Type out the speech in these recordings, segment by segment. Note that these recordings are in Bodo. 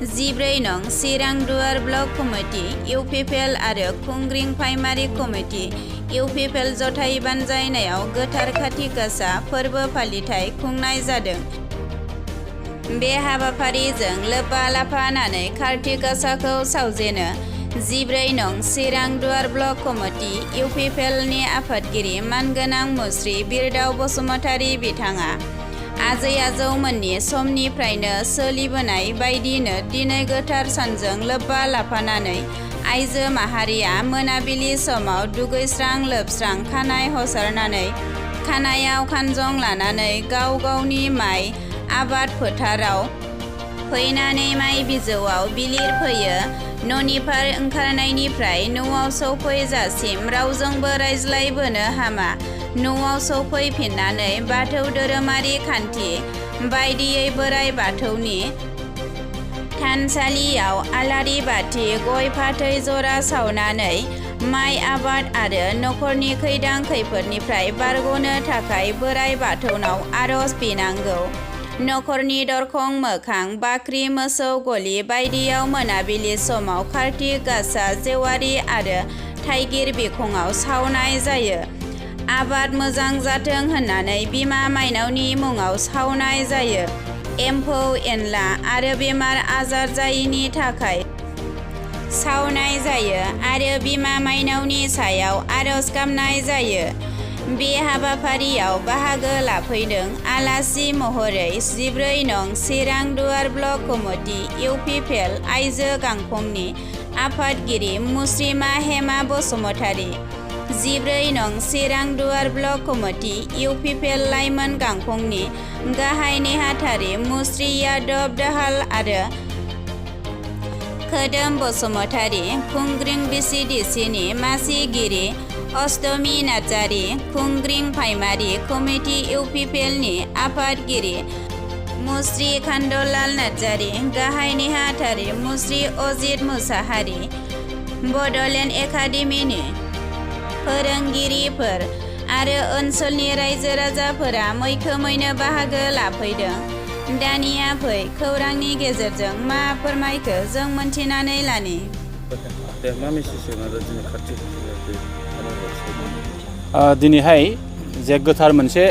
14 नं चिरां दुवार ब्लक कमिटि इउपिपिएल आरो खुंग्रिं प्राइमारि कमिटि इउपिपिएल जथाय बानजायनायाव गोथार खाथि गासा फोरबो फालिथाय खुंनाय जादों। बे हाबाफारिजों लोब्बा लाफानानै कार्ति गासाखौ सावजेनो 14 नं चिरां दुवार ब्लक कमिटि इउपिपिएलनि आफादगिरि मानगोनां मुस्रि बिरदाव बसुमतारी बिथाङा आजै आजौमोननि समनिफ्रायनो सोलिबोनाय बायदिनो दिनै गोथार सानजों लोब्बा लाफानानै आइजो माहारिया मोनाबिलि समाव दुगैस्रां लोबस्रां खानाय हसारनानै खानायाव खानजं लानानै गाव गावनि माइ आबाद फोथाराव फैनानै माइ बिजौआव बिलिर फैयो। न'निफ्राय ओंखारनायनिफ्राय न'आव सौफैजासिम रावजोंबो रायज्लायबोनो हामा। न'आव सौफैफिननानै बाथौ धोरोमारि खान्थि बायदियै बोराइ बाथौनि थानसालियाव आलारि बाथि गय फाथै जरा सावनानै माइ आबाद आरो नखरनि खैदां खैफोदनिफ्राय बारग'नो थाखाय बोराइ बाथौनाव आर'ज बिनांगौ। नखरनि दरखं मोखां बाख्रि मोसौ गलि बायदियाव मोनाबिलि समाव कार्ति गासा जेवारि आरो थाइगिर बिखङाव सावनाय जायो। आबाद मोजां जाथों होननानै बिमा माइनावनि मुङाव सावनाय जायो। एम्फौ एनला आरो बेमार आजार जायिनि थाखाय सावनाय जायो आरो बिमा माइनावनि सायाव आर'ज गाबनाय जायो। बे हाबाफारियाव बाहागो लाफैदों आलासि महरै 14 नं चिरां दुवार ब्लक कमिटि इउपिपिएल आइजो गांखंनि आफादगिरि मुस्रिमा हेमा बसुमतारी, 14 नं चिरां दुवार ब्लक कमिटि इउपिपिएल लाइमोन गांखंनि गाहाय नेहाथारि मुस्रि यादव दाहाल आरो खोदोम बसुमतारी, खुंग्रिं बिसिडिसिनि मासिगिरि अष्टमी नार्जारी, खुंग्रिं प्राइमारि कमिटि इउपिपिएलनि आफादगिरि मुस्रि खान्दलाल नार्जारी, गाहाय नेहाथारि मुस्रि अजित मुसाहारि, बड'लेण्ड एकाडेमिनि फोरोंगिरिफोर आरो ओनसोलनि रायजो राजाफोरा मैखोमैनो बाहागो लाफैदों। दानिया फै खौरांनि गेजेरजों मा फोरमायखो जों मोनथिनानै लानि। दिनैहाय जे गोथार मोनसे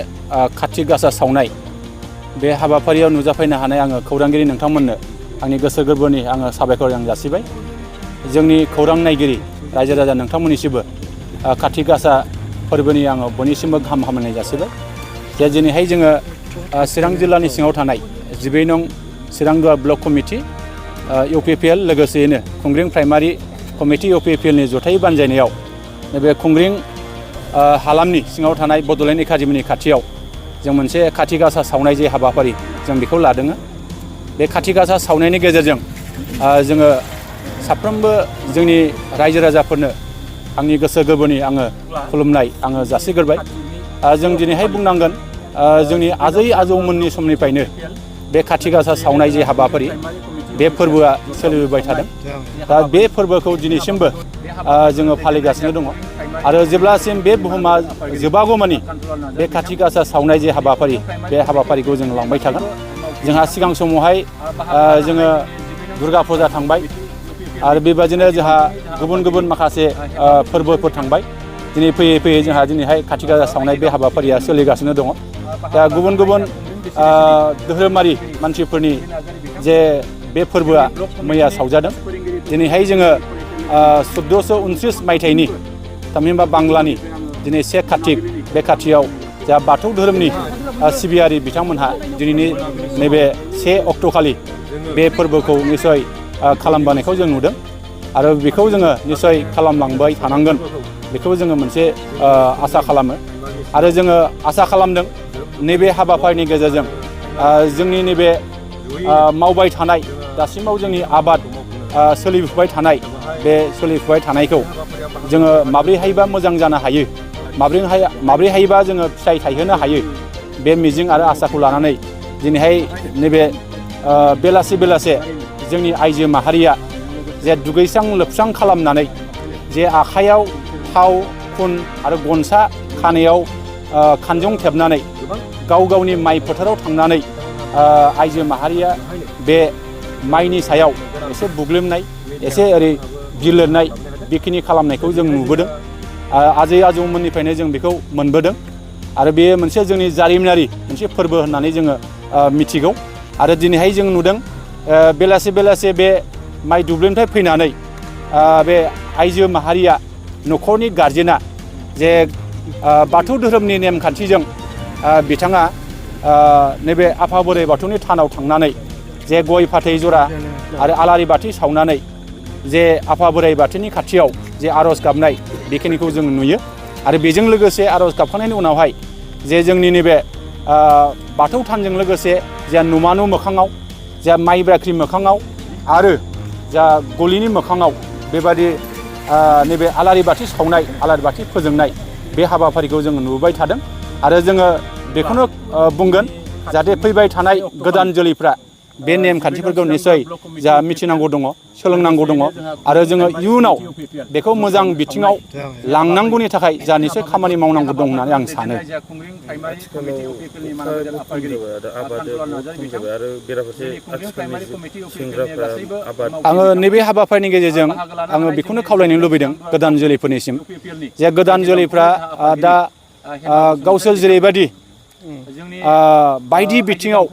खाथि गासा सावनाय बे हाबाफारियाव नुजाफैनो हानाय आङो खौरांगिरि नोंथांमोननो आंनि गोसो गोरबोनि आङो साबायखर आं जासिबाय। जोंनि खौरां नायगिरि रायजो राजा नोंथांमोननिसिमबो खाथि गासा फोरबोनि आङो बयनिसिमबो गाहाम हामलायनाय जासिबाय। जे दिनैहाय जोङो चिरां जिल्लानि सिङाव थानाय 14 नं चिरां दुवार ब्लक कमिटि इउपिपिएल लोगोसेयैनो खुंग्रिं प्राइमारि कमिटि इउपिपिएलनि जथाय बानजायनायाव नैबे खुंग्रिं हालामनि सिङाव थानाय बड'लेण्ड एकाडेमिनि खाथियाव जों मोनसे खाथि गासा सावनाय जे हाबाफारि जों बेखौ लादों। बे खाथि गासा सावनायनि गेजेरजों जोङो साफ्रोमबो जोंनि रायजो राजाफोरनो आंनि गोसो गोरबोनि आङो खुलुमनाय आङो जासिग्रोबाय। जों दिनैहाय बुंनांगोन जोंनि आजै आजौमोननि समनिफ्रायनो बे खाथि गासा सावनाय जे हाबाफारि बे फोरबोआ सोलिबोबाय थादों। दा बे फोरबोखौ दिनैसिमबो जोङो फालिगासिनो दङ आरो जेब्लासिम बे बुहुमा जोबागौमानि बे खाथि गासा सावनाय जे हाबाफारि बे हाबाफारिखौ जों लांबाय थागोन। जोंहा सिगां समावहाय जोङो दुर्गा फुजा थांबाय आरो बेबादिनो जोंहा गुबुन गुबुन माखासे फोरबोफोर थांबाय। दिनै फैयै फैयै जोंहा दिनैहाय खाथि गासा सावनाय बे हाबाफारिया सोलिगासिनो दङ। दा गुबुन गुबुन धोरोमारि मानसिफोरनि जे बे फोरबोआ मैया सावजादों। दिनैहाय जोङो 1429 मायथाइनि थामहिनबा बांलानि दिनै 1 कार्तिक बे खाथियाव जा बाथौ धोरोमनि सिबियारि बिथांमोनहा दिनैनि नैबे 1 अक्ट'खालि बे फोरबोखौ निस्सय खालामबोनायखौ जों नुदों आरो बेखौ जोङो निस्सय खालामलांबाय थानांगोन बेखौ जोङो मोनसे आसा खालामो आरो जोङो आसा खालामदों नैबे हाबाफारिनि गेजेरजों जोंनि नैबे मावबाय थानाय दासिमाव जोंनि आबाद सोलिफुबाय थानाय बे सोलिफुबाय थानायखौ जोङो माब्रैहायबा मोजां जानो हायो, माब्रैहायबा जोङो फिथाइ थायहोनो हायो बे मिजिं आरो आसाखौ लानानै दिनैहाय नैबे बेलासे जोंनि आइजो माहारिया जे दुगैस्रां लोबस्रां खालामनानै जे आखायाव थाव खुन आरो गनसा खानायाव खानजं थेबनानै गाव गावनि माइ फोथाराव थांनानै आइजो माहारिया बे माइनि सायाव एसे बुग्लेमनाय एसे ओरै बिलिरनाय बेखिनि खालामनायखौ जों नुबोदों आजै आजौमोननिफ्रायनो जों बेखौ मोनबोदों आरो बेयो मोनसे जोंनि जारिमिनारि मोनसे फोरबो होननानै जोङो मिथिगौ आरो दिनैहाय जों नुदों बेलासे बेलासे बे माइ दुब्लिनिफ्राय फैनानै बे आइजो माहारिया न'खरनि गारजेना जे बाथौ धोरोमनि नेमखान्थिजों बिथाङा नैबे आफा बोराइ बाथौनि थानाव थांनानै जे गय फाथै जरा आरो आलारि बाथि सावनानै जे आफा बोराइ बाथौनि खाथियाव जे आर'ज गाबनाय बेखिनिखौ जों नुयो आरो बेजों लोगोसे आर'ज गाबखांनायनि उनावहाय जे जोंनि नैबे बाथौ थानजों लोगोसे जा नमा न' मोखाङाव जा माइ बाख्रि मोखाङाव आरो जा गलिनि मोखाङाव बेबादि नैबे आलारि बाथि सावनाय आलारि बाथि फोजोंनाय बे हाबाफारिखौ जोङो नुबाय थादों आरो जोङो बेखौनो बुंगोन जाहाथे फैबाय थानाय गोदान जोलैफ्रा बे नेमखान्थिफोरखौ निसय जा मिथिनांगौ दङ सोलोंनांगौ दङ आरो जोङो इयुनाव बेखौ मोजां बिथिङाव लांनांगौनि थाखाय जा निसय खामानि मावनांगौ दं होननानै आं सानो। आङो नैबे हाबाफारिनि गेजेरजों आङो बेखौनो खावलायनो लुबैदों गोदान जोलैफोरनिसिम जे गोदान जोलैफ्रा दा गावसोर जेरैबायदि बायदि बिथिङाव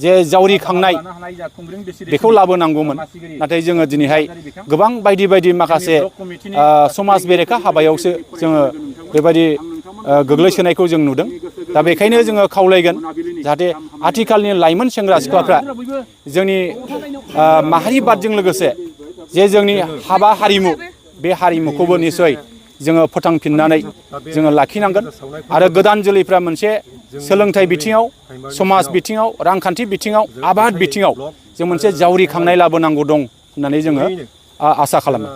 जे जावरिखांनाय बेखौ लाबोनांगौमोन नाथाय जोङो दिनैहाय गोबां बायदि बायदि माखासे समाज बेरेखा हाबायावसो जोङो बेबायदि गोग्लैसोनायखौ जों नुदों दा बेखायनो जोङो खावलायगोन जाहाथे आथिखालनि लाइमोन सेंग्रा सिख्लाफ्रा जोंनि माहारिबादजों लोगोसे जे जोंनि हाबा हारिमु बे हारिमुखौबो निसय जोङो फोथांफिननानै जोङो लाखिनांगोन आरो गोदान जोलैफ्रा मोनसे सोलोंथाइ बिथिङाव समाज बिथिङाव रांखान्थि बिथिङाव आबाद बिथिङाव जों मोनसे जावरिखांनाय लाबोनांगौ दं होननानै जोङो आसा खालामो।